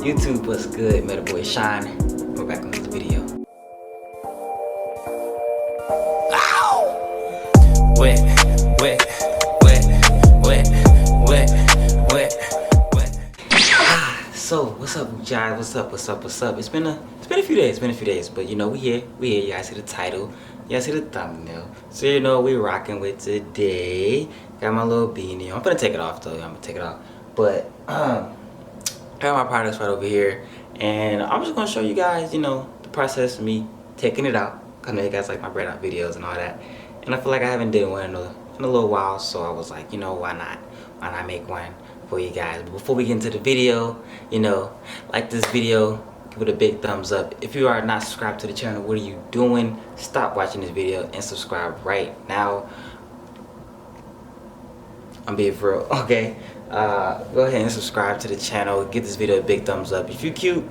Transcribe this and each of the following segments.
YouTube, what's good? Meta boy Shine. We're back on this video. Ow! Wet, wet, wet, wet, wet, wet, wet. So what's up, guys? What's up? It's been a few days, but you know we here. You guys see the title, you guys see the thumbnail, so you know we rocking with today. Got my little beanie. I'm gonna take it off though. But got my products right over here, and I'm just gonna show you guys, you know, the process of me taking it out. I know you guys like my bread out videos and all that, and I feel like I haven't done one in a little while, so I was like, you know, why not make one for you guys. But before we get into the video, you know, like this video, give it a big thumbs up. If you are not subscribed to the channel, what are you doing? Stop watching this video and subscribe right now. I'm being for real, okay? Go ahead and subscribe to the channel. Give this video a big thumbs up. If you're cute,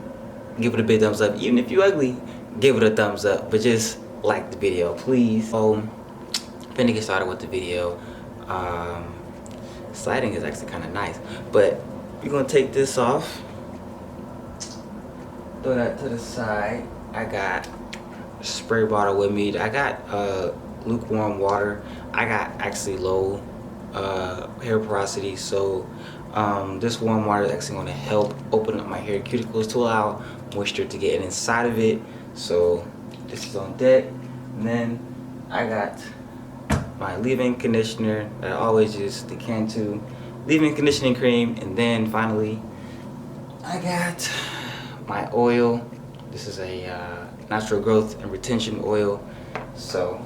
give it a big thumbs up. Even if you're ugly, give it a thumbs up. But just like the video, please. So, finna get started with the video. Sliding is actually kind of nice. But we're gonna take this off. Throw that to the side. I got a spray bottle with me. I got lukewarm water. I got actually low hair porosity, so this warm water is actually going to help open up my hair cuticles to allow moisture to get inside of it. So this is on deck, and then I got my leave-in conditioner that I always use, the Cantu leave-in conditioning cream, and then finally I got my oil. This is a natural growth and retention oil, so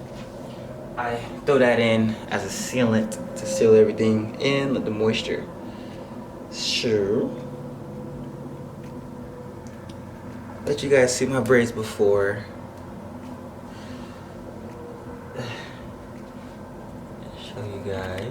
I throw that in as a sealant to seal everything in with the moisture. Sure. Let you guys see my braids before. Show you guys.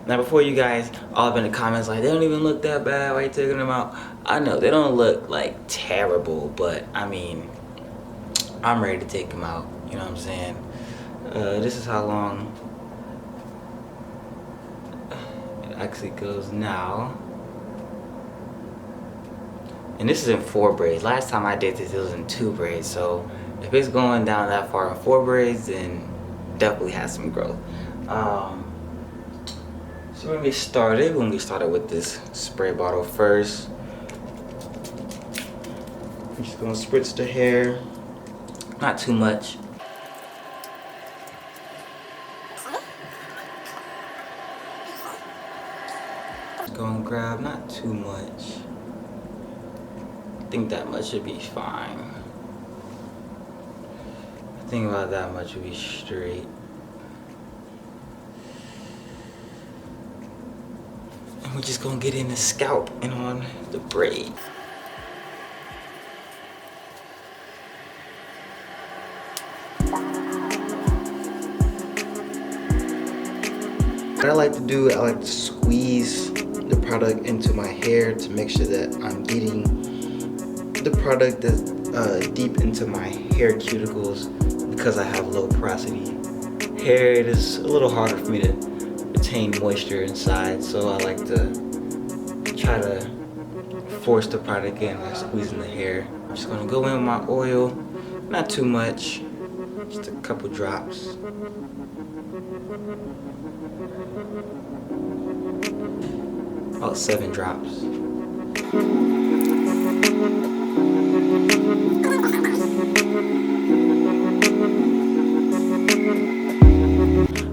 Now before you guys all up in the comments like, they don't even look that bad, why are you taking them out? I know they don't look like terrible, but I mean, I'm ready to take them out, you know what I'm saying? This is how long it actually goes now. And this is in 4 braids. Last time I did this, it was in 2 braids, so if it's going down that far in 4 braids, then definitely has some growth. So we're gonna get started. We're gonna get started with this spray bottle first. I'm just gonna spritz the hair, not too much. Just gonna grab not too much. I think that much should be fine. I think about that much would be straight. We're just gonna get in the scalp and on the braid. What I like to do, I like to squeeze the product into my hair to make sure that I'm getting the product that's deep into my hair cuticles, because I have low porosity hair. It is a little harder for me to retain moisture inside, so I like to try to force the product in by squeezing the hair. I'm just gonna go in with my oil, not too much, just a couple drops. About 7 drops.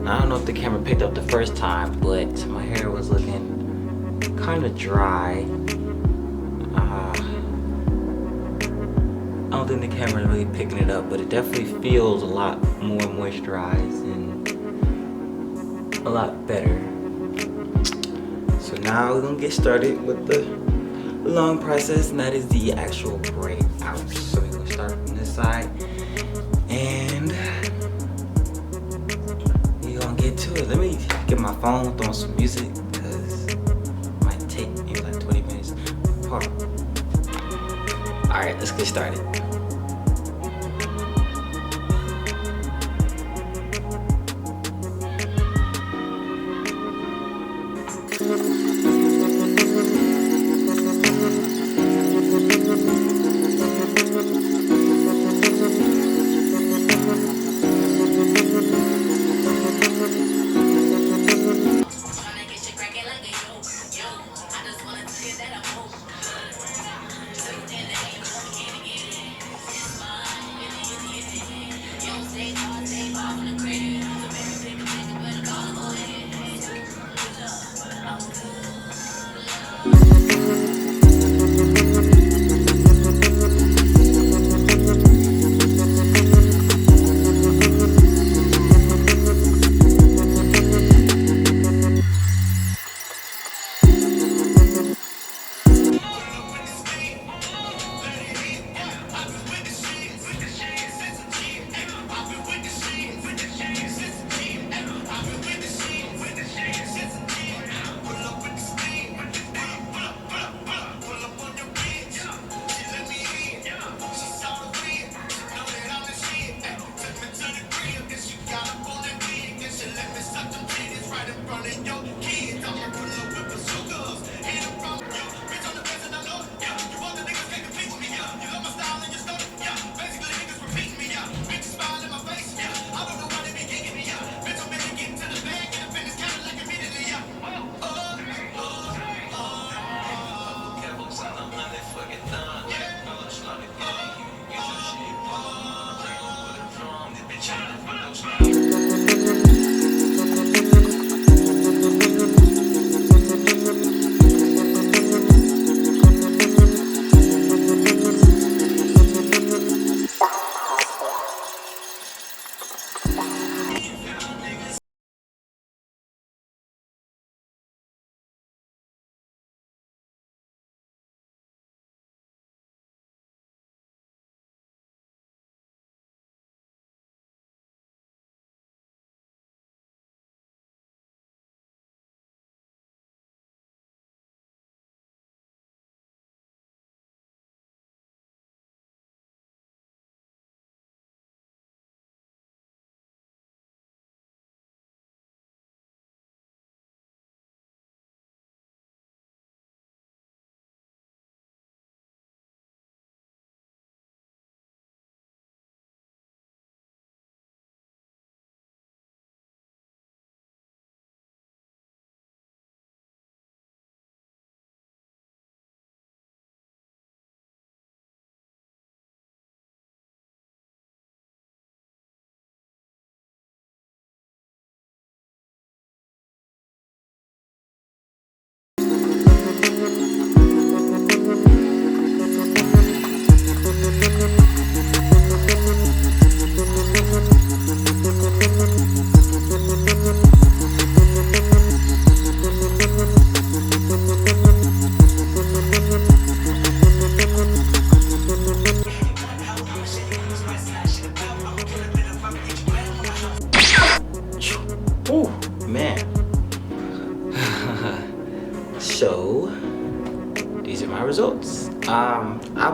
I don't know if the camera picked up the first time, but my hair was looking kind of dry. I don't think the camera is really picking it up, but it definitely feels a lot more moisturized and a lot better. So now we're gonna get started with the long process, and that is the actual braid out. So we're gonna start from this side, and get to it. Let me get my phone, throw on some music, because it might take maybe like 20 minutes. Hold on. Alright, let's get started.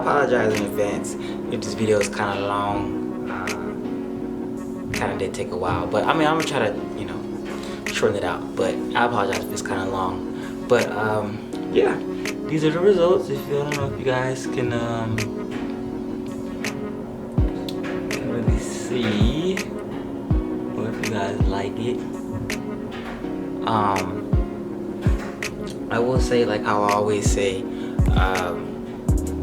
apologize in advance if this video is kind of long. Kind of did take a while, but I mean, I'm gonna try to, you know, shorten it out. But I apologize if it's kind of long. But yeah, these are the results. If you, I don't know if you guys can really see, or if you guys like it. I will say, like how I always say,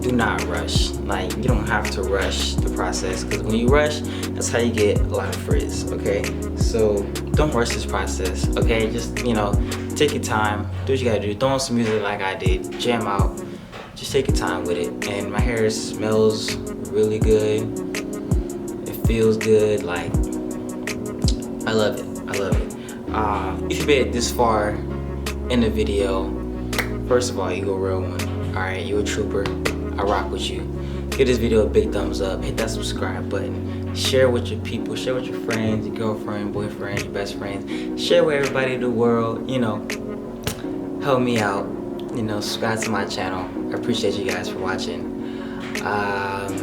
do not rush. Like, you don't have to rush the process, because when you rush, that's how you get a lot of frizz. Okay, so don't rush this process. Okay, just, you know, take your time, do what you gotta do. Throw on some music like I did, jam out, just take your time with it. And my hair smells really good, it feels good. Like, I love it, I love it. If you made it this far in the video, first of all, you a real one. All right, you a trooper. I rock with you. Give this video a big thumbs up, hit that subscribe button, share with your people, share with your friends, your girlfriend, boyfriend, your best friends, share with everybody in the world, you know, help me out, you know, subscribe to my channel. I appreciate you guys for watching. I'm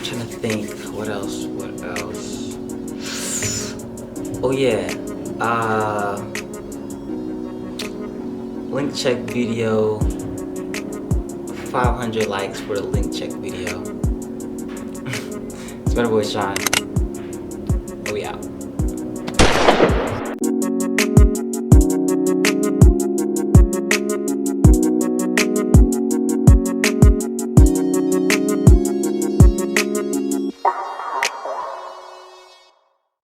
trying to think, what else? Oh yeah, link check video, 500 likes for the link check video. It's my boy Shaun.